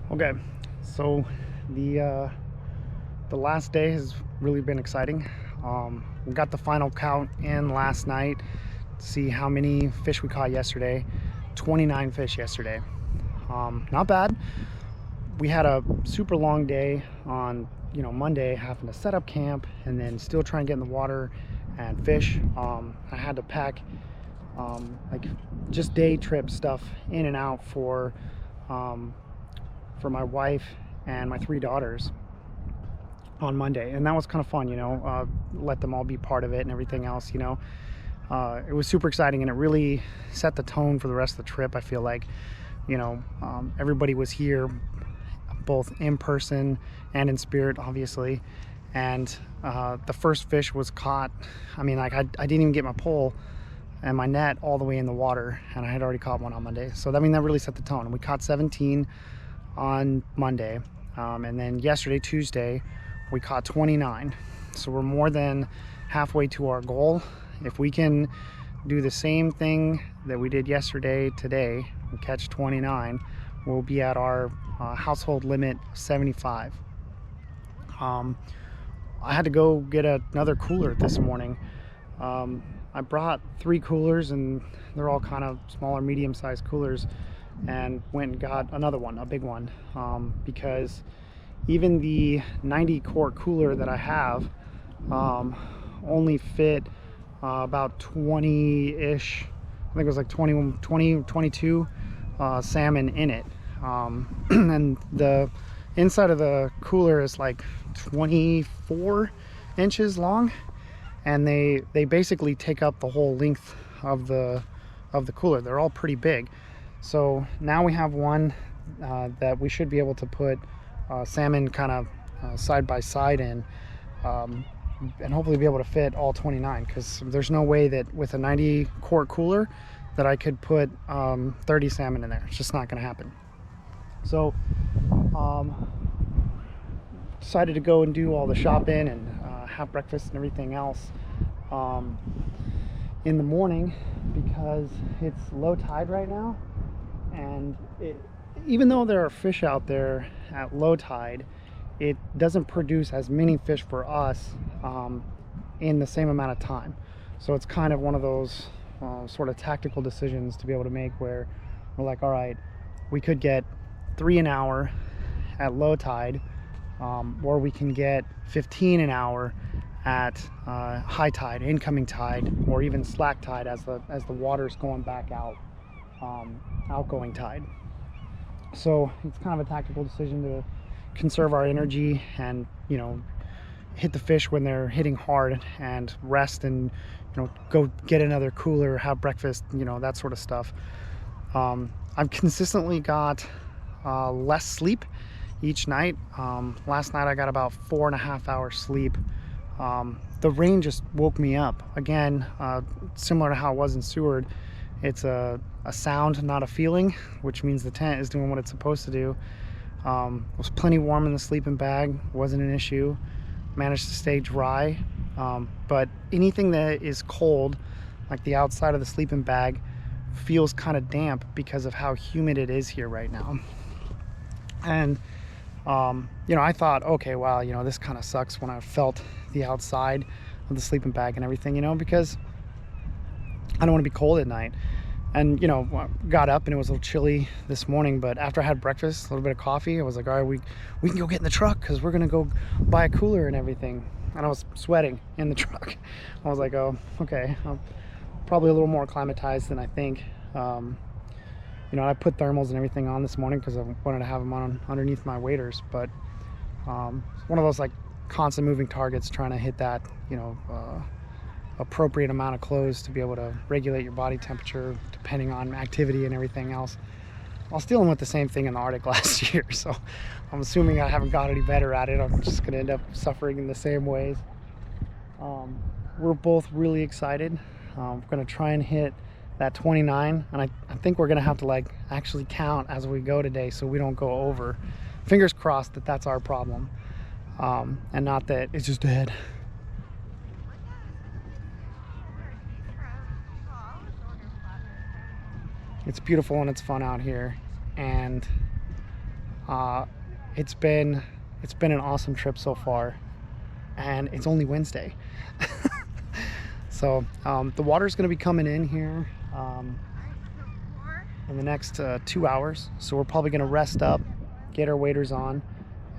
Okay, so the last day has really been exciting. We got the final count in last night to see how many fish we caught yesterday. 29 fish yesterday. Not bad. We had a super long day on Monday, having to set up camp and then still try and get in the water and fish. I had to pack like just day trip stuff in and out um, for my wife and my 3 daughters on Monday, and that was kind of fun, let them all be part of it and everything else. It was super exciting, and it really set the tone for the rest of the trip. I feel like, everybody was here, both in person and in spirit, obviously. And the first fish was caught. I mean, like I didn't even get my pole and my net all the way in the water, and I had already caught one on Monday. So that really set the tone. And we caught 17 on Monday, and then yesterday, Tuesday, we caught 29. So we're more than halfway to our goal. If we can do the same thing that we did yesterday today and catch 29, we'll be at our household limit 75. I had to go get another cooler this morning. I brought 3 coolers, and they're all kind of smaller, medium-sized coolers, and went and got another one, a big one, because even the 90 quart cooler that I have only fit about 20-ish, I think it was like 22 salmon in it. And the inside of the cooler is like 24 inches long, and they basically take up the whole length of the cooler. They're all pretty big. So now we have one that we should be able to put salmon kind of side by side in, and hopefully be able to fit all 29, because there's no way that with a 90 quart cooler that I could put 30 salmon in there. It's just not going to happen. So decided to go and do all the shopping and have breakfast and everything else in the morning, because it's low tide right now, and even though there are fish out there at low tide, it doesn't produce as many fish for us in the same amount of time. So it's kind of one of those sort of tactical decisions to be able to make, where we're like, all right, we could get 3 an hour at low tide, or we can get 15 an hour at high tide, incoming tide, or even slack tide as the water's going back out, outgoing tide. So it's kind of a tactical decision to conserve our energy and hit the fish when they're hitting hard, and rest and go get another cooler, have breakfast, that sort of stuff. I've consistently got less sleep each night. Last night I got about 4.5 hours sleep. The rain just woke me up again, similar to how it was in Seward. It's a sound, not a feeling, which means the tent is doing what it's supposed to do. It was plenty warm in the sleeping bag, wasn't an issue. Managed to stay dry, but anything that is cold, like the outside of the sleeping bag, feels kind of damp because of how humid it is here right now. And I thought, okay, wow, this kind of sucks when I felt the outside of the sleeping bag and everything, because I don't want to be cold at night. And got up and it was a little chilly this morning, but after I had breakfast, a little bit of coffee, I was like, all right, we can go get in the truck, because we're gonna go buy a cooler and everything. And I was sweating in the truck. I was like, oh, okay, I'm probably a little more acclimatized than I think. I put thermals and everything on this morning because I wanted to have them on underneath my waders, but it's one of those like constant moving targets, trying to hit that appropriate amount of clothes to be able to regulate your body temperature depending on activity and everything else. I was dealing with the same thing in the Arctic last year, so I'm assuming I haven't got any better at it. I'm just gonna end up suffering in the same ways. We're both really excited. We're gonna try and hit that 29, and I think we're gonna have to like actually count as we go today, so we don't go over. Fingers crossed that that's our problem, and not that it's just dead. It's beautiful and it's fun out here, and It's been an awesome trip so far, and it's only Wednesday. So the water's going to be coming in here in the next 2 hours. So we're probably going to rest up, get our waders on,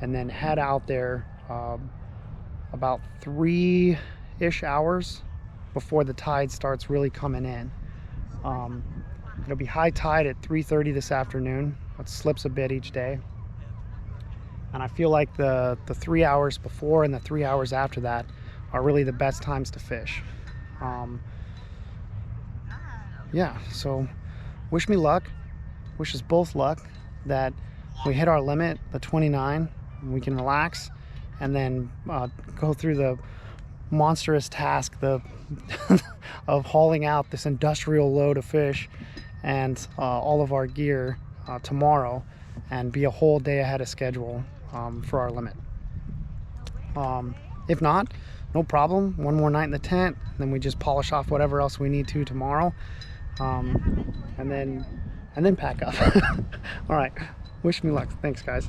and then head out there about 3-ish hours before the tide starts really coming in. It'll be high tide at 3:30 this afternoon. It slips a bit each day. And I feel like the 3 hours before and the 3 hours after that are really the best times to fish. Yeah, so wish me luck. Wish us both luck that we hit our limit, the 29, and we can relax and then go through the monstrous task of hauling out this industrial load of fish and all of our gear tomorrow, and be a whole day ahead of schedule for our limit. If not, no problem. One more night in the tent, then we just polish off whatever else we need to tomorrow, and then pack up. All right, wish me luck. Thanks, guys.